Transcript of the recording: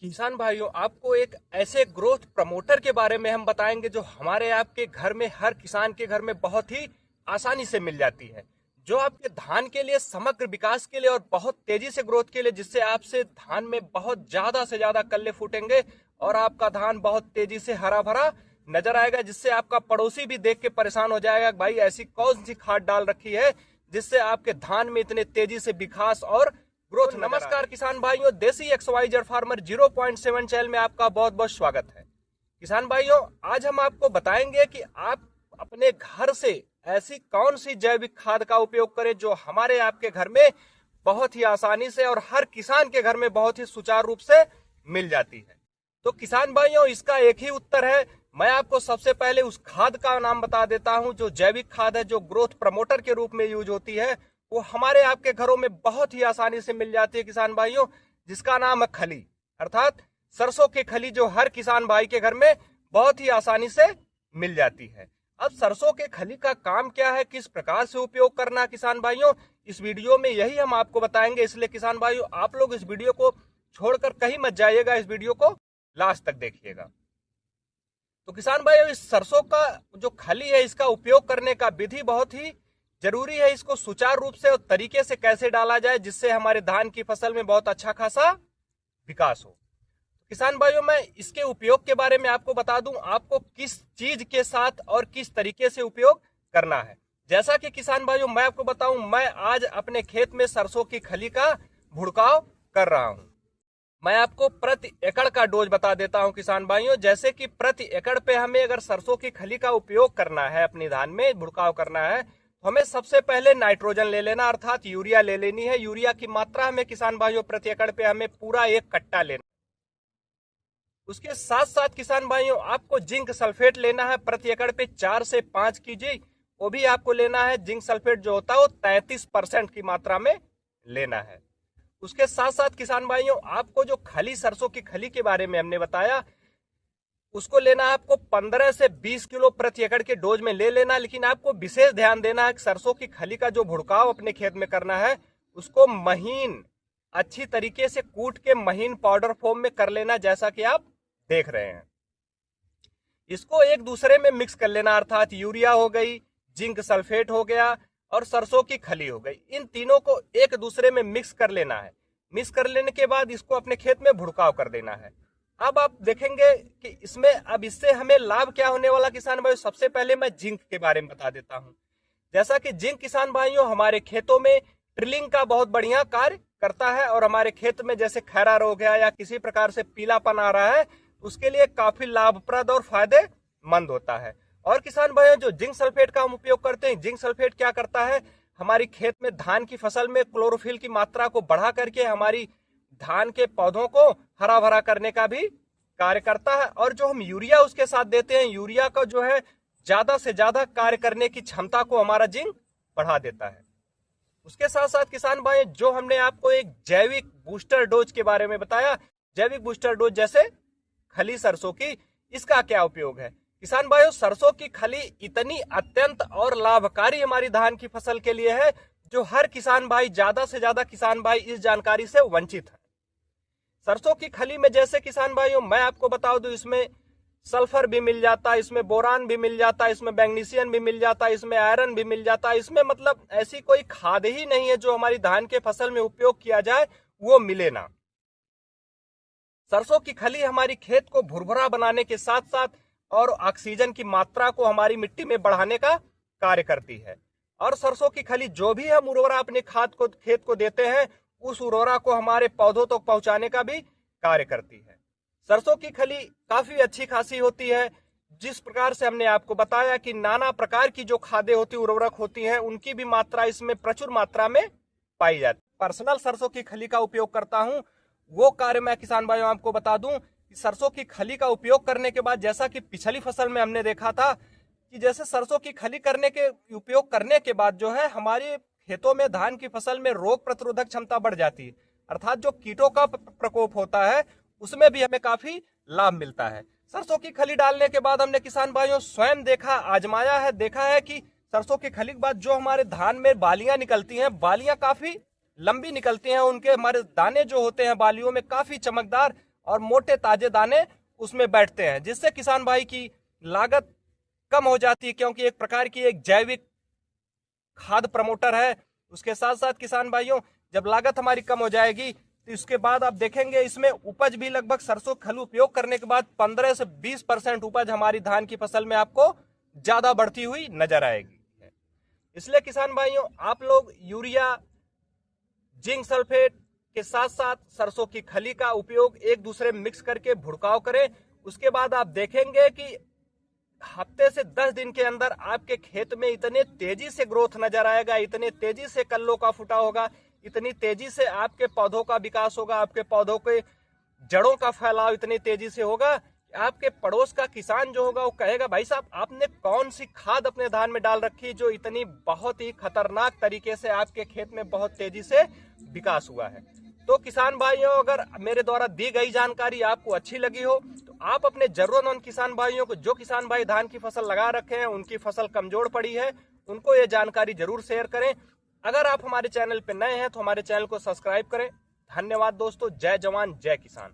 किसान भाइयों, आपको एक ऐसे ग्रोथ प्रमोटर के बारे में हम बताएंगे जो हमारे आपके घर में, हर किसान के घर में बहुत ही आसानी से मिल जाती है, जो आपके धान के लिए, समग्र विकास के लिए और बहुत तेजी से ग्रोथ के लिए, जिससे आपसे धान में बहुत ज्यादा से ज्यादा कल्ले फूटेंगे और आपका धान बहुत तेजी से हरा भरा नजर आएगा, जिससे आपका पड़ोसी भी देख के परेशान हो जाएगा। भाई, ऐसी कौन सी खाद डाल रखी है जिससे आपके धान में इतने तेजी से विकास और ग्रोथ। नमस्कार किसान भाइयों, देसी XYZ फार्मर 0.7 चैनल में आपका बहुत बहुत स्वागत है। किसान भाइयों, आज हम आपको बताएंगे कि आप अपने घर से ऐसी कौन सी जैविक खाद का उपयोग करें जो हमारे आपके घर में बहुत ही आसानी से और हर किसान के घर में बहुत ही सुचारू रूप से मिल जाती है। तो किसान भाइयों, इसका एक ही उत्तर है। मैं आपको सबसे पहले उस खाद का नाम बता देता हूं जो जैविक खाद है, जो ग्रोथ प्रमोटर के रूप में यूज होती है, वो हमारे आपके घरों में बहुत ही आसानी से मिल जाती है किसान भाइयों, जिसका नाम है खली, अर्थात सरसों की खली, जो हर किसान भाई के घर में बहुत ही आसानी से मिल जाती है। अब सरसों के खली का काम क्या है, किस प्रकार से उपयोग करना है किसान भाइयों, इस वीडियो में यही हम आपको बताएंगे। इसलिए किसान भाइयों, आप लोग इस वीडियो को छोड़कर कहीं मत जाइएगा, इस वीडियो को लास्ट तक देखिएगा। तो किसान भाइयों, इस सरसों का जो खली है, इसका उपयोग करने का विधि बहुत ही जरूरी है। इसको सुचारू रूप से और तरीके से कैसे डाला जाए जिससे हमारे धान की फसल में बहुत अच्छा खासा विकास हो। किसान भाइयों, मैं इसके उपयोग के बारे में आपको बता दूं, आपको किस चीज के साथ और किस तरीके से उपयोग करना है। जैसा कि किसान भाइयों, मैं आपको बताऊं, मैं आज अपने खेत में सरसों की खली का भुड़काव कर रहा हूं। मैं आपको प्रति एकड़ का डोज बता देता हूं किसान भाइयों। जैसे कि प्रति एकड़ पे हमें अगर सरसों की खली का उपयोग करना है, अपनी धान में भुड़काव करना है, तो हमें सबसे पहले नाइट्रोजन ले लेना, अर्थात यूरिया ले लेनी है। यूरिया की मात्रा हमें किसान भाइयों प्रति एकड़ पे हमें पूरा 1 कट्टा लेना। उसके साथ साथ किसान भाइयों, आपको जिंक सल्फेट लेना है प्रति एकड़ पे 4 से 5 kg। वो भी आपको लेना है, जिंक सल्फेट जो होता है वो 33% की मात्रा में लेना है। उसके साथ साथ किसान भाइयों, आपको जो खली, सरसों की खली के बारे में हमने बताया, उसको लेना है आपको 15 से 20 किलो प्रति एकड़ के डोज में ले लेना। लेकिन आपको विशेष ध्यान देना है कि सरसों की खली का जो भुड़काव अपने खेत में करना है, उसको महीन, अच्छी तरीके से कूट के महीन पाउडर फॉर्म में कर लेना, जैसा कि आप देख रहे हैं। इसको एक दूसरे में मिक्स कर लेना, अर्थात यूरिया हो गई, जिंक सल्फेट हो गया और सरसों की खली हो गई। इन तीनों को एक दूसरे में मिक्स कर लेना है। मिक्स कर लेने के बाद इसको अपने खेत में भुड़काव कर देना है। अब आप देखेंगे कि इसमें अब इससे हमें लाभ क्या होने वाला किसान भाइयों। सबसे पहले मैं जिंक के बारे में बता देता हूं। जैसा कि जिंक किसान भाइयों हमारे खेतों में ट्रिलिंग का बहुत बढ़िया कार्य करता है, और हमारे खेत में जैसे खैरा रोग है या किसी प्रकार से पीलापन आ रहा है, उसके लिए काफी लाभप्रद और फायदेमंद होता है। और किसान भाइयों, जो जिंक सल्फेट का हम उपयोग करते हैं, जिंक सल्फेट क्या करता है, हमारी खेत में धान की फसल में क्लोरोफिल की मात्रा को बढ़ा करके हमारी धान के पौधों को हरा भरा करने का भी कार्य करता है। और जो हम यूरिया उसके साथ देते हैं, यूरिया का जो है ज्यादा से ज्यादा कार्य करने की क्षमता को हमारा जिंक बढ़ा देता है। उसके साथ साथ किसान भाई, जो हमने आपको एक जैविक बूस्टर डोज के बारे में बताया, जैविक बूस्टर डोज जैसे खली सरसों की, इसका क्या उपयोग है किसान भाइयों। सरसों की खली इतनी अत्यंत और लाभकारी हमारी धान की फसल के लिए है, जो हर किसान भाई, ज्यादा से ज्यादा किसान भाई इस जानकारी से वंचित है। सरसों की खली में जैसे किसान भाइयों मैं आपको बता दूं, इसमें सल्फर भी मिल जाता है, इसमें बोरान भी मिल जाता है, इसमें मैग्नीशियम भी मिल जाता है, इसमें आयरन भी मिल जाता है। इसमें मतलब ऐसी कोई खाद ही नहीं है जो हमारी धान के फसल में उपयोग किया जाए वो मिले ना। सरसों की खली हमारी खेत को भुरभुरा बनाने के साथ साथ और ऑक्सीजन की मात्रा को हमारी मिट्टी में बढ़ाने का कार्य करती है। और सरसों की खली जो भी हम उर्वरा अपने खाद को, खेत को देते हैं, उस उर्वरा को हमारे पौधों तक पहुंचाने का भी कार्य करती है। सरसों की खली काफी अच्छी खासी होती है। जिस प्रकार से हमने आपको बताया कि नाना प्रकार की जो खादें होती, उर्वरक होती हैं, उनकी भी मात्रा इसमें प्रचुर मात्रा में पाई जाती है। पर्सनल सरसों की खली का उपयोग करता हूं, वो कार्य मैं किसान भाइयों आपको बता दूं कि सरसों की खली का उपयोग करने के बाद, जैसा कि पिछली फसल में हमने देखा था कि जैसे सरसों की खली करने के उपयोग करने के बाद जो है हमारे खेतों में, धान की फसल में रोग प्रतिरोधक क्षमता बढ़ जाती है, अर्थात जो कीटों का प्रकोप होता है उसमें भी हमें काफी लाभ मिलता है। सरसों की खली डालने के बाद हमने किसान भाइयों स्वयं देखा, आजमाया है, देखा है कि सरसों की खली के बाद जो हमारे धान में बालियां निकलती हैं, बालियां काफी लंबी निकलती हैं, उनके हमारे दाने जो होते हैं बालियों में काफी चमकदार और मोटे ताजे दाने उसमें बैठते हैं, जिससे किसान भाई की लागत कम हो जाती है, क्योंकि एक प्रकार की एक जैविक खाद प्रमोटर है। उसके साथ साथ किसान भाइयों, जब लागत हमारी कम हो जाएगी तो इसके बाद आप देखेंगे इसमें उपज भी लगभग सरसों खल उपयोग करने के बाद 15 से 20% उपज हमारी धान की फसल में आपको ज्यादा बढ़ती हुई नजर आएगी। इसलिए किसान भाइयों, आप लोग यूरिया, जिंक सल्फेट के साथ साथ सरसों की खली का उपयोग एक दूसरे में मिक्स करके भुड़काव करें। उसके बाद आप देखेंगे कि हफ्ते से 10 दिन के अंदर आपके खेत में इतने तेजी से ग्रोथ नजर आएगा, इतने तेजी से कल्लों का फुटा होगा, इतनी तेजी से आपके पौधों का विकास होगा, आपके पौधों के जड़ों का फैलाव इतनी तेजी से होगा, आपके पड़ोस का किसान जो होगा वो कहेगा, भाई साहब आपने कौन सी खाद अपने धान में डाल रखी जो इतनी बहुत ही खतरनाक तरीके से आपके खेत में बहुत तेजी से विकास हुआ है। तो किसान भाइयों, अगर मेरे द्वारा दी गई जानकारी आपको अच्छी लगी हो तो आप अपने जरूरतमंद किसान भाइयों को, जो किसान भाई धान की फसल लगा रखे हैं, उनकी फसल कमजोर पड़ी है, उनको ये जानकारी जरूर शेयर करें। अगर आप हमारे चैनल पर नए हैं तो हमारे चैनल को सब्सक्राइब करें। धन्यवाद दोस्तों। जय जवान जय किसान।